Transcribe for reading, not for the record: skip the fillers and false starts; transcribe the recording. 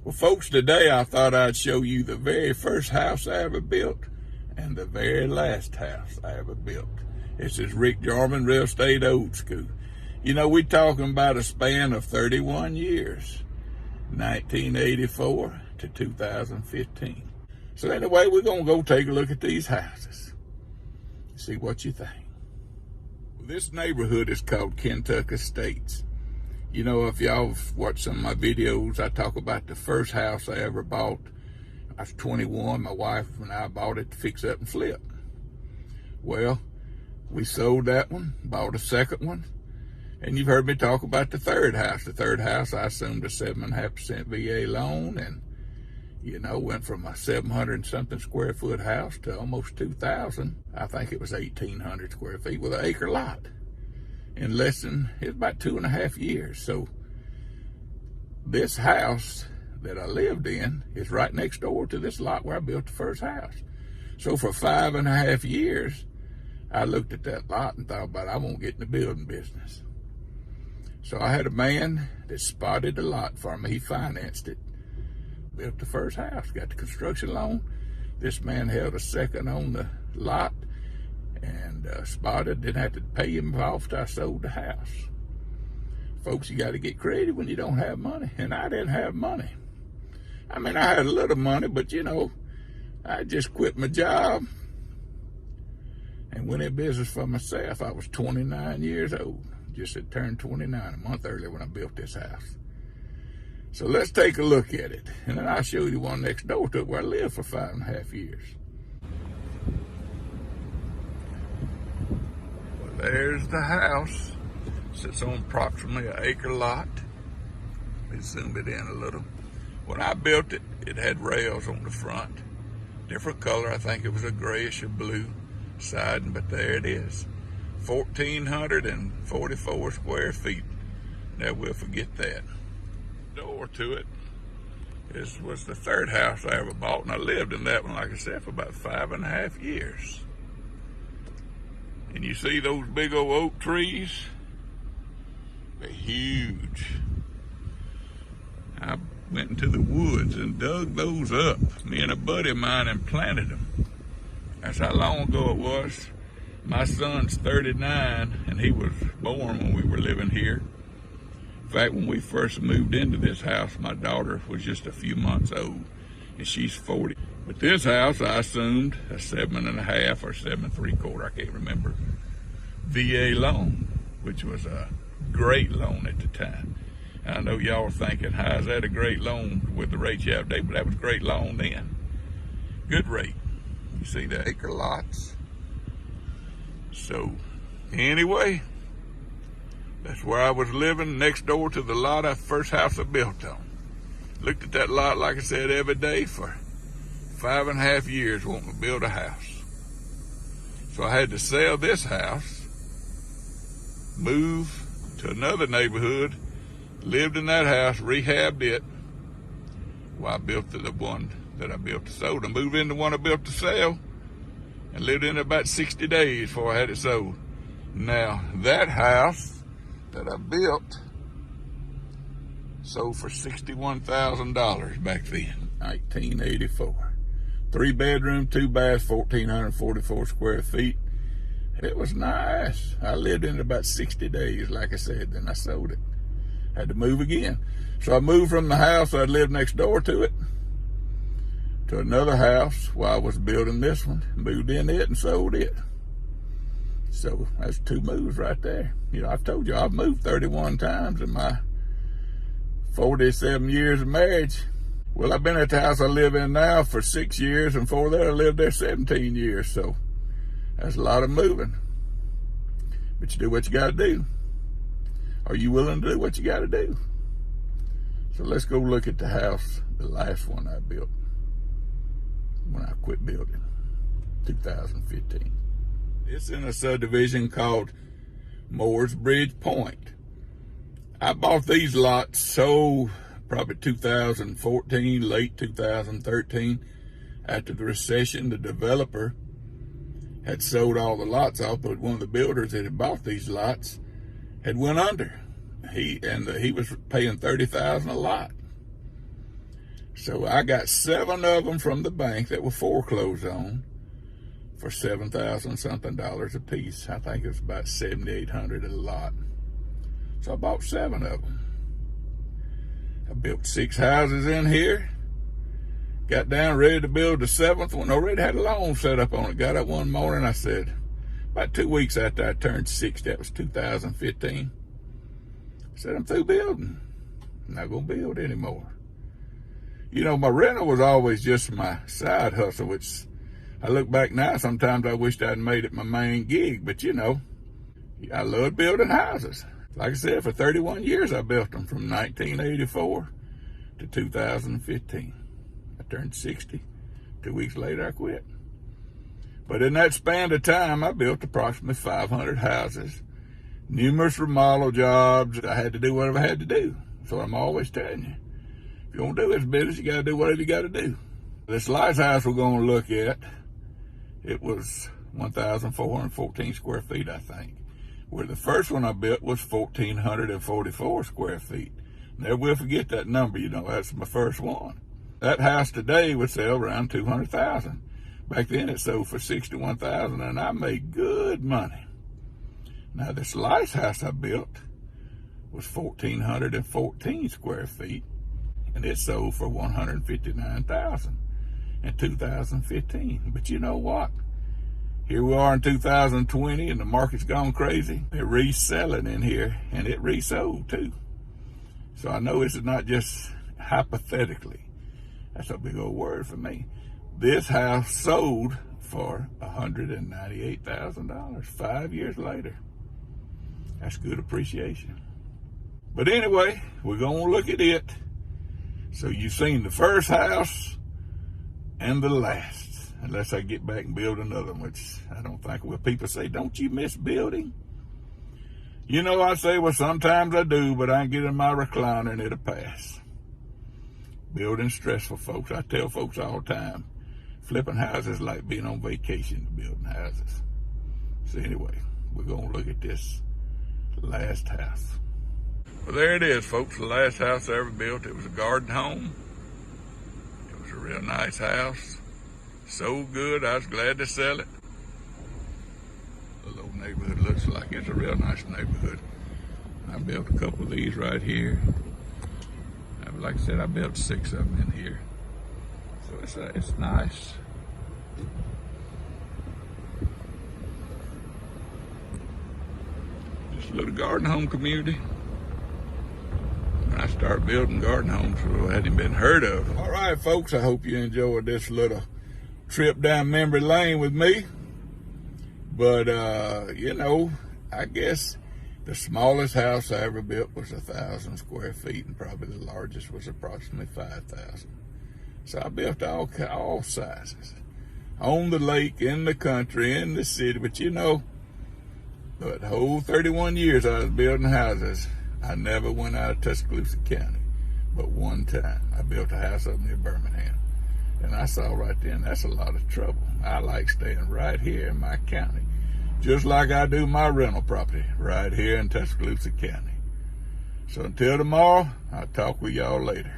Well, folks, today I thought I'd show you the very first house I ever built and the very last house I ever built. This is Rick Jarman, Real Estate Old School. You know, we're talking about a span of 31 years, 1984 to 2015. So anyway, we're going to go take a look at these houses, see what you think. This neighborhood is called Kentucky Estates. You know, if y'all watch some of my videos, I talk about the first house I ever bought. I was 21, my wife and I bought it to fix up and flip. Well, we sold that one, bought a second one, and you've heard me talk about the third house. The third house, I assumed a 7.5% VA loan, and, you know, went from a 700-something square foot house to almost 2,000. I think it was 1,800 square feet with an acre lot. In less than, it's about 2.5 years. So this house that I lived in is right next door to this lot where I built the first house. So for 5.5 years, I looked at that lot and thought about, I won't get in the building business. So I had a man that spotted the lot for me. He financed it, built the first house, got the construction loan. This man held a second on the lot and spotted, didn't have to pay him off till I sold the house. Folks, you got to get creative when you don't have money, and I didn't have money. I mean, I had a little money, but you know, I just quit my job and went in business for myself. I was 29 years old, just had turned 29 a month earlier when I built this house. So let's take a look at it, and then I'll show you the one next door to it where I lived for 5.5 years. There's the house. Sits on approximately an acre lot. Let me zoom it in a little. When I built it, it had rails on the front. Different color. I think it was a grayish or blue siding, but there it is. 1,444 square feet. Never will forget that. Door to it was the third house I ever bought, and I lived in that one, like I said, for about 5.5 years. And you see those big old oak trees? They're huge. I went into the woods and dug those up, me and a buddy of mine, and planted them. That's how long ago it was. My son's 39, and he was born when we were living here. In fact, when we first moved into this house, my daughter was just a few months old, and she's 40. But this house, I assumed a 7.5 or 7.75, I can't remember, VA loan, which was a great loan at the time. I know y'all are thinking, how is that a great loan with the rates you have today? But that was a great loan then. Good rate. You see the acre lots. So anyway, that's where I was living, next door to the lot of first house I built on. Looked at that lot, like I said, every day for 5.5 years wanting to build a house. So I had to sell this house, move to another neighborhood, lived in that house, rehabbed it while I built the one that I built to sold. I moved into one I built to sell and lived in it about 60 days before I had it sold. Now, that house that I built sold for $61,000 back then, 1984. 3 bedroom, 2 baths, 1,444 square feet. It was nice. I lived in it about 60 days, like I said, then I sold it. Had to move again. So I moved from the house I lived next door to it to another house while I was building this one. Moved in it and sold it. So that's 2 moves right there. You know, I've told you I've moved 31 times in my 47 years of marriage. Well, I've been at the house I live in now for 6 years, and before that I lived there 17 years, so that's a lot of moving. But you do what you gotta do. Are you willing to do what you gotta do? So let's go look at the house, the last one I built when I quit building, 2015. It's in a subdivision called Moore's Bridge Point. I bought these lots probably 2014, late 2013. After the recession, the developer had sold all the lots off, but one of the builders that had bought these lots had went under. He was paying $30,000 a lot. So I got 7 of them from the bank that were foreclosed on for $7,000 something a piece. I think it was about $7,800 a lot. So I bought 7 of them. I built 6 houses in here. Got down ready to build the 7th one. Already had a loan set up on it. Got up one morning. I said, about 2 weeks after I turned 60, that was 2015. I said, I'm through building. I'm not going to build anymore. You know, my rental was always just my side hustle, which I look back now, sometimes I wished I'd made it my main gig. But, you know, I love building houses. Like I said, for 31 years I built them from 1984 to 2015. I turned 60. 2 weeks later, I quit. But in that span of time, I built approximately 500 houses, numerous remodel jobs. I had to do whatever I had to do. So I'm always telling you, if you want to do this business, you got to do whatever you got to do. This last house we're going to look at, it was 1,414 square feet, I think. Where the first one I built was 1,444 square feet. Never will forget that number, you know, that's my first one. That house today would sell around $200,000. Back then it sold for $61,000, and I made good money. Now this last house I built was 1,414 square feet, and it sold for $159,000 in 2015. But you know what? Here we are in 2020, and the market's gone crazy. They're reselling in here, and it resold too. So I know this is not just hypothetically. That's a big old word for me. This house sold for $198,000 5 years later. That's good appreciation. But anyway, we're going to look at it. So you've seen the first house and the last. Unless I get back and build another one, which I don't think will. People say, don't you miss building? You know, I say, well, sometimes I do, but I can get in my recliner and it'll pass. Building's stressful, folks. I tell folks all the time, flipping houses is like being on vacation to building houses. So anyway, we're going to look at this last house. Well, there it is, folks, the last house I ever built. It was a garden home. It was a real nice house. So good, I was glad to sell it. The little neighborhood looks like it's a real nice neighborhood. I built a couple of these right here. Like I said, I built 6 of them in here. So it's nice. Just a little garden home community. When I started building garden homes, it hadn't been heard of. All right, folks, I hope you enjoyed this little trip down memory lane with me. But you know, I guess the smallest house I ever built was 1,000 square feet, and probably the largest was approximately 5,000. So I built all sizes, on the lake, in the country, in the city. But you know, the whole 31 years I was building houses, I never went out of Tuscaloosa County. But one time I built a house up near Birmingham. And I saw right then, that's a lot of trouble. I like staying right here in my county, just like I do my rental property right here in Tuscaloosa County. So until tomorrow, I'll talk with y'all later.